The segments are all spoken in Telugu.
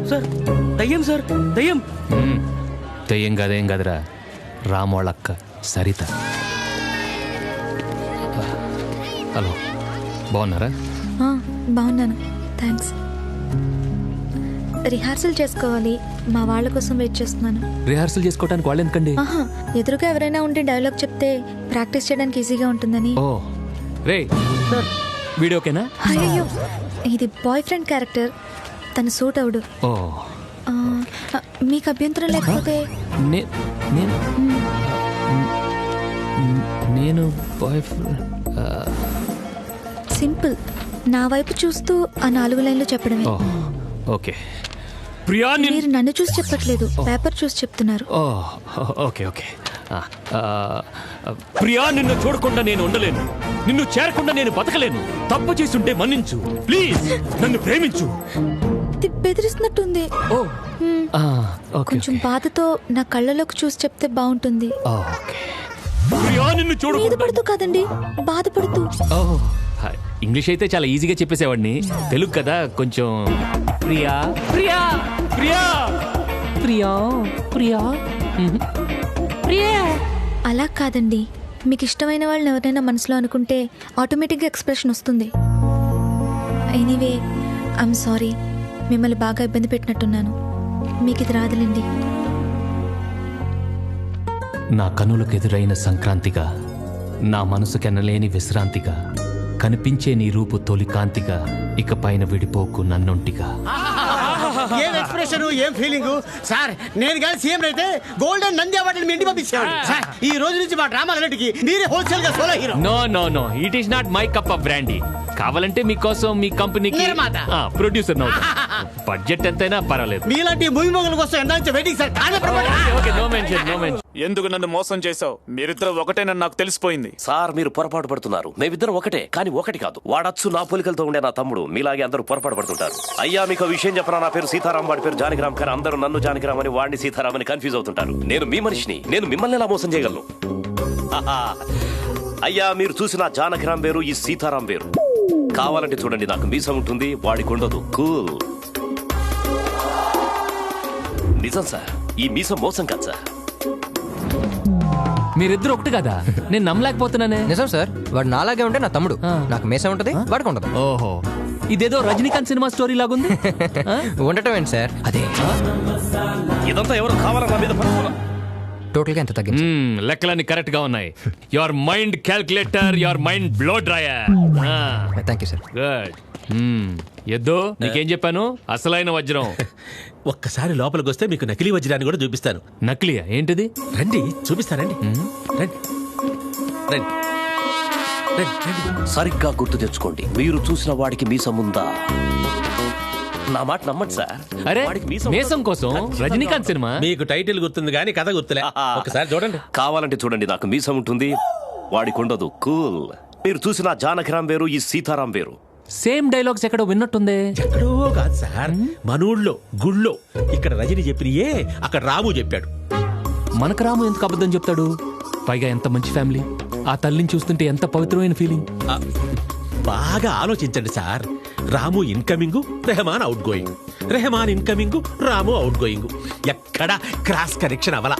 సార్ దయ్యం సార్ దయ్యం. దయ్యం కదేం కదరా, రామోళ్ళక్క సరిత. హలో, బాగున్నారా? బాగున్నాను, థ్యాంక్స్. రిహార్సల్ చేసుకోవాలి, మా వాళ్ళ కోసం వెయిట్ చేస్తున్నాను. రిహార్సల్ చేసుకోవడానికి వాళ్ళు ఎందుకండి? ఎదురుగా ఎవరైనా ఉంటే డైలాగ్ చెప్తే ప్రాక్టీస్ చేయడానికి ఈజీగా ఉంటుందని. ఓ రే సార్, వీడియోకేనా? అయ్యో, ఇది బాయ్ ఫ్రెండ్ క్యారెక్టర్, తను సూట్ అవుడు. ఓ, మీకు అభ్యంతరం లేకపోతే నేను బాయ్ ఫ్రెండ్. సింపుల్, నా వైపు చూస్తూ ఆ 4 లైన్లు చెప్పడమే. ఓకే ప్రియా, మీరు నన్ను చూసి చెప్పట్లేదు, పేపర్ చూసి చెప్తున్నారు. Okay okay. ప్రియా, నిన్ను చూడకుండా నేను ఉండలేను, నిన్ను చేరకుండా నేను బతకలేను. తప్పు చేస్తుంటే మన్నించు ప్లీజ్, నన్ను ప్రేమించు. బెదిరిస్తున్నట్టుంది. కొంచెం బాధతో నా కళ్ళలోకి చూసి చెప్తే బాగుంటుంది. ప్రియా, నిన్ను చూడకూడదు కాదండి, బాధపడుతూ. ఇంగ్లీష్ అయితే చాలా ఈజీగా చెప్పేసేవాడిని, తెలుగు కదా కొంచెం. ప్రియా ప్రియా ప్రియా ప్రియా ప్రియా ప్రియా. అలా కాదండి, మీకు ఇష్టమైన వాళ్ళని ఎవరైనా మనసులో అనుకుంటే ఆటోమేటిక్గా ఎక్స్ప్రెషన్ వస్తుంది. ఎనీవే, ఐఎమ్ సారీ, మిమ్మల్ని బాగా ఇబ్బంది పెట్టినట్టున్నాను. మీకు ఇది రాదులేండి. నా కనులకు ఎదురైన సంక్రాంతిగా, నా మనసుకెనలేని విశ్రాంతిగా, కనిపించే నీ రూపు తొలి కాంతిగా, ఇక పైన విడిపోకు నన్నొంటిగా. ఏం ఎక్స్ప్రెషన్, ఏం ఫీలింగ్ సార్. నేను కానీ సీఎం అయితే గోల్డెన్ నంది అవార్డు మీ ఇంటికి పంపించాను సార్. ఈ రోజు నుంచి మా డ్రామాలన్నిటికీ మీరే హోల్సేల్ గా solo hero. No no no, it is not my cup of brandy. కావాలంటే మీకోసం మీ కంపెనీకి ప్రొడ్యూసర్ బడ్జెట్ ఎంతైనా పర్వాలేదు. మీలాంటి మూవీ మొగల కోసం ఎంత వెయిటింగ్ సార్. ఎందుకు నన్ను మోసం చేసావు? మీరిద్దరు ఒకటేనని నాకు తెలిసిపోయింది. సార్, మీరు పొరపాటు పడుతున్నారు. మేమిద్దరం ఒకటే, కానీ ఒకటి కాదు. వాడచ్చు నా పోలికలతో ఉండే నా తమ్ముడు. మీలాగే అందరూ పొరపాటు పడుతుంటారు. అయ్యా, మీకు విషయం చెప్పరా, నా పేరు సీతారాం, వాడి పేరు జానకిరామ్. కానీ అందరూ నన్ను జానకిరామ్ అని, వాడిని సీతారాం అని కన్ఫ్యూజ్ అవుతుంటారు. నేను మీ మనిషిని, నేను మిమ్మల్ని ఎలా మోసం చేయగలను? అయ్యా, మీరు చూసిన జానకిరామ్ వేరు, ఈ సీతారాం వేరు. కావాలంటే చూడండి, నాకు మీసం ఉంటుంది, వాడికి ఉండదు. కూల్. నిజం సార్, ఈ మీసం మోసం కాదు సార్. మీరిద్దరు ఒకటి కదా, నేను నమ్మలేకపోతున్నానే. నిజం సార్, వాడు నాలాగే ఉంటే నా తమ్ముడు. నాకు మీసం ఉంటది, వాడికి ఉండదు. ఓహో, ఇదేదో రజనీకాంత్ సినిమా స్టోరీ లాగుంది. ఉండటం ఏంటి సార్, అదే. ఇదంతా ఎవరు కావాలా నా మీద పడుతున్నా? టోటల్ గా ఎంత తగ్గింది? లెక్కలన్నీ కరెక్ట్ గా ఉన్నాయి. Your mind calculator, your mind blow dryer. Thank you sir. Good. ఎద్దు, నీకేం చెప్పాను? అసలైన వజ్రం. ఒక్కసారి లోపలికి వస్తే మీకు నకిలీ వజ్రాన్ని కూడా చూపిస్తాను. నకిలీయా? ఏంటిది? రండి, చూపిస్తానండి. రండి రండి రండి. సరిగ్గా గుర్తు తెచ్చుకోండి, మీరు చూసిన వాడికి మీసం ఉందా? నా మాట నమ్మండి సార్. అరే, మీసం కోసం రజనీకాంత్ సినిమా. మీకు టైటిల్ గుర్తుంది కానీ కథ గుర్తులే. ఒకసారి చూడండి. కావాలంటే చూడండి, నాకు మీసం ఉంటుంది, వాడికి ఉండదు. కూల్. మీరు చూసిన జానకిరామ్ వేరు, ఈ సీతారాం వేరు. సేమ్ డైలాగ్స్ ఎక్కడో విన్నట్టుంది. ఎక్కడో కాదు సార్, మనూళ్ళో గుళ్ళో. ఇక్కడ రజని చెప్పినయే అక్కడ రాము చెప్పాడు. మనకు రాము ఎందుకు అబద్ధం చెప్తాడు? పైగా ఎంత మంచి ఫ్యామిలీ. ఆ తల్లిని చూస్తుంటే ఎంత పవిత్రమైన ఫీలింగ్. బాగా ఆలోచించండి sir. Ramu incoming, Rehman out going, Rehman incoming, Ramu out going. ఎక్కడ క్రాస్ కనెక్షన్ అవలా.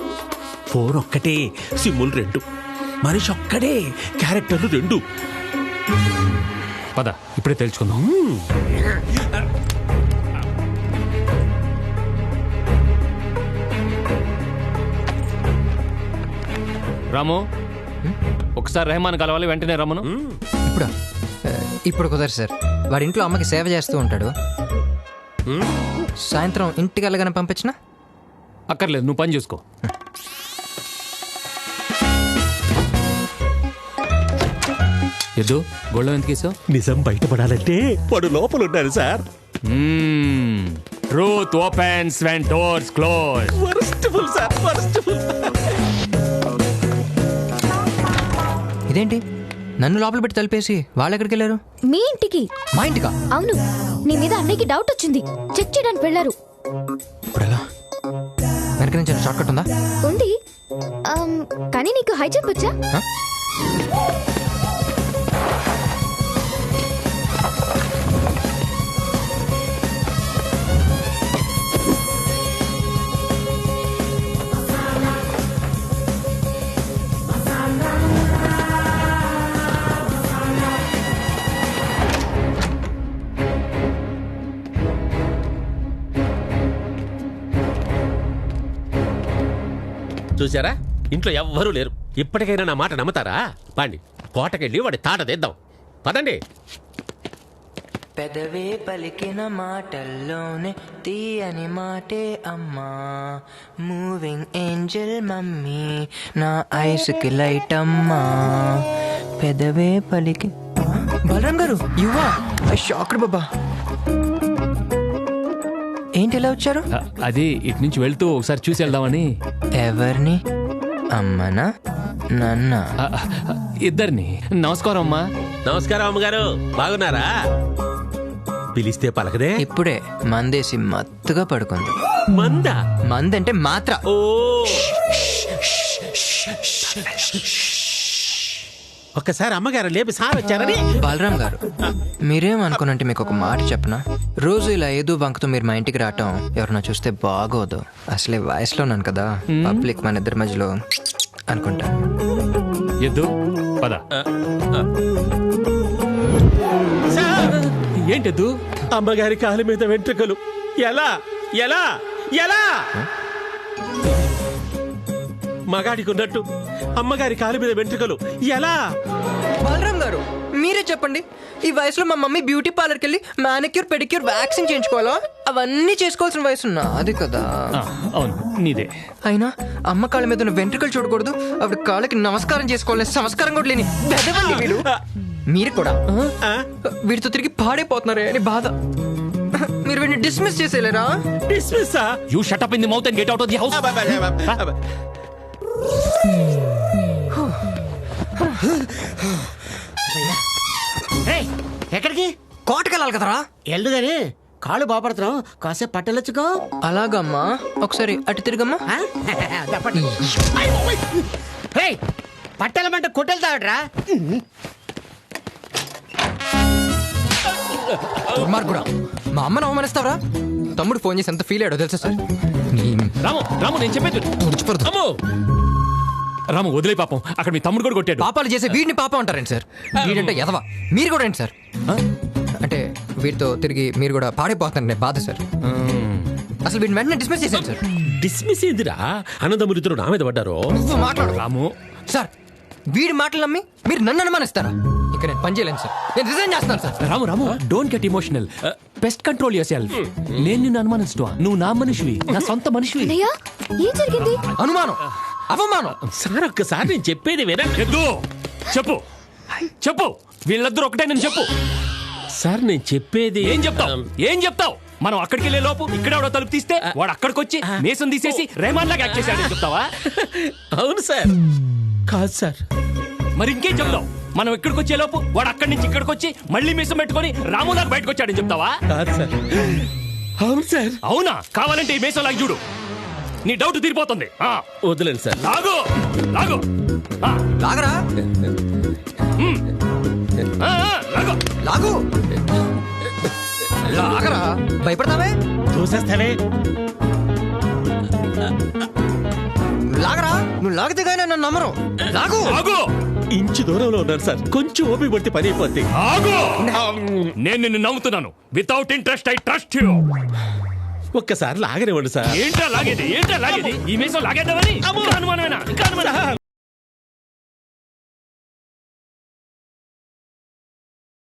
ఫోన్ ఒక్కటే, సిమ్ములు 2. మనిషి ఒక్కడే, క్యారెక్టర్లు 2. పద, ఇప్పుడే తెలుసుకుందాం. రాము, ఒకసారి రెహమాన్ కలవాలి, వెంటనే రమ్మను. ఇప్పుడు కుదరదు సార్, వాడి ఇంట్లో అమ్మకి సేవ చేస్తూ ఉంటాడు. సాయంత్రం ఇంటికి వెళ్ళగానే పంపించిన అక్కర్లేదు, నువ్వు పని చూసుకో. ఎద్దు, గొళ్ళం ఎందుకు వేసావు? నిజం బయటపడాలంటే వాడు లోపల ఉన్నాడు sir. Truth opens when doors close. వర్స్ట్ఫుల్ సార్, వర్స్ట్ఫుల్. ఇదేంటి, నన్ను లోపల పెట్టి తలిపేసి వాళ్ళు ఎక్కడికి వెళ్ళారు? మీ ఇంటికి. మా ఇంటికా? అవును, నీ మీద అన్నయ్యకి డౌట్ వచ్చింది, చెక్ చేయడానికి వెళ్ళారు. ఇప్పుడు ఎలా? వెనక నుంచి షార్ట్ కట్ ఉందా? ఉంది, కానీ నీకు హై జంప్ వచ్చా? చూసారా, ఇంట్లో ఎవ్వరూ లేరు. ఇప్పటికైనా నా మాట నమ్ముతారా? పాండి, కోటకెళ్ళి వాడి తాట తెద్దాం. పదండి. పెదవే పలికిన మాటల్లోనే తీయని మాటే అమ్మా, మూవింగ్ ఏంజల్ మమ్మీ, నా ఐస్కి లైట్ అమ్మా. పెదవే పలికి బలరాం గారు, యువా షాక్డ్ బాబా. ఏంటి ఇలా వచ్చారు? అది ఇటు నుంచి వెళ్తూ ఒకసారి చూసి వెళ్దామని. ఎవరిని? అమ్మనా నాన్న? ఇద్దరిని. నమస్కారం అమ్మా. నమస్కారం అమ్మగారు, బాగున్నారా? పిలిస్తే పలకదే. ఇప్పుడే మందేసి మత్తుగా పడుకుంది. మందా? మందంటే మాత్ర. ఓ, ఒక్కసారి అమ్మగారు లేపి సార్ వచ్చారని. బలరాం గారు, మీరేమనుకున్నంటే మీకు ఒక మాట చెప్పనా? రోజు ఇలా ఏదో బంకుతో మీరు మా ఇంటికి రావటం ఎవరన్నా చూస్తే బాగోదు. అసలే వయసులో ఉన్నాను కదా, పబ్లిక్ మన ఇద్దరి మధ్యలో అనుకుంటా. ఎద్దు పద. ఏంటెద్దు? అమ్మగారి కాలు మీద వెంట్రుకలు. ఎలా ఎలా ఎలా? మగాడికి ఉన్నట్టు అమ్మగారి కాలు మీద వెంట్రుకలు ఎలా? బలరాం గారు, మీరే చెప్పండి. ఈ వయసులో మా మమ్మీ బ్యూటీ పార్లర్కి వెళ్ళి మానిక్యూర్ పెడిక్యూర్ వ్యాక్సిన్ చేయించుకోవాలా? అవన్నీ చేసుకోవాల్సిన వయసు నాది కదా. అవును, నీదే. అయినా అమ్మ కాళ్ళ మీద ఉన్న వెంట్రుకలు చూడకూడదు, ఆవిడ కాళ్ళకి నమస్కారం చేసుకోవాలని సంస్కారం కూడా లేని పెదవండి వీళ్ళు. మీరు కూడా వీటితో తిరిగి పాడైపోతున్నారే అని బాధ. మీరు వీడిని డిస్మిస్ చేసేలేరా? డిస్మిస్సా? You shut up in the mouth and get out of the house. ఎక్కడికి? కోటకెళ్ళాలి కదరా. ఎల్లు గాని కాళ్ళు బాపడుతున్నాం, కాసేపు పట్టెలొచ్చుకో. అలాగమ్మా, ఒకసారి అటు తిరిగమ్మా. పట్టెలమంటే కొట్టెలు తాగట్రా. కూడా మా అమ్మను అవమానిస్తావరా? తమ్ముడు ఫోన్ చేసి ఎంత ఫీల్ అయ్యాడో తెలుసా సార్? రాము రాము, నేను చెప్పేది. అమ్మో, రాము వదిలే, పాపం అక్కడ మీ తమ్ముడు కూడా కొట్టాడు. పాపాలు చేసే వీడిని పాపం అంటారండి సార్? వీడంటే ఎదవా. మీరు కూడా ఏంటి సార్? అంటే వీటితో తిరిగి మీరు కూడా పాడైపోతారండి, బాధ సార్. అసలు వీడిని వెంటనే డిస్మిస్ చేశాను సార్. డిస్మిస్ ఏందిరా? అన్నదమ్ములిద్దరు నా మీద పడ్డారు. మాట్లాడు రాము. సార్, వీడి మాటలు నమ్మి మీరు నన్ను అనుమానిస్తారా? ఇక నేను పని చేయలేను సార్, నేను రిజైన్ చేస్తాను sir. Ramu Ramu, don't get emotional. Best control your self. నేను నిన్ను అనుమానిస్తా, నువ్వు నా మనిషివి, నా సొంత మనిషివి. అన్నయ్య, ఏం జరిగింది? అనుమానం, అవమానం. సార్ ఒక్కసారి నేను చెప్పేది వినండి. ఎద్దు చెప్పు చెప్పు, వీళ్ళిద్దరూ ఒకటే నేను చెప్పు. సార్ నేను చెప్పేది. ఏం చెప్తావు? ఏం చెప్తావు? మనం అక్కడికి వెళ్ళే లోపు ఇక్కడ ఎవడో తలుపు తీస్తే వాడు అక్కడికి వచ్చి మేసం తీసేసి రెహమాన్ లాగా యాక్ట్ చేశాడు చెప్తావా? అవును సార్. కాదు సార్. మరి ఇంకేం చెప్తావు? మనం ఇక్కడికి వచ్చే లోపు వాడు అక్కడి నుంచి ఇక్కడికి వచ్చి మళ్ళీ మీసం పెట్టుకొని రాములాగా బయటకు వచ్చాడని చెప్తావా? కాదు సార్. అవును సార్. అవునా? కావాలంటే ఈ మేసం లాగా చూడు, నీ డౌట్ తీరిపోతుంది. వదిలేండి సార్. లాగు లాగు. లాగరా, లాగు లాగు, లాగరా. భయపడతావే? చూసేస్తావే. లాగరా. నువ్వు లాగితే కానీ నన్ను నమ్మరు. లాగు. లాగు. ఇంచు దూరంలో ఉన్నాను సార్, కొంచెం ఓపిక పడితే పని అయిపోద్ది. ఆగు. నేను నిన్ను నమ్ముతున్నాను. Without interest I trust you. ఒక్కసారి లాగనివ్వండి సార్. ఏంటా లాగేది? ఏంటా లాగేది? ఈ మీసం లాగేద్దామని? ఇంకా అనుమానమేనా? ఇంకా అనుమానం?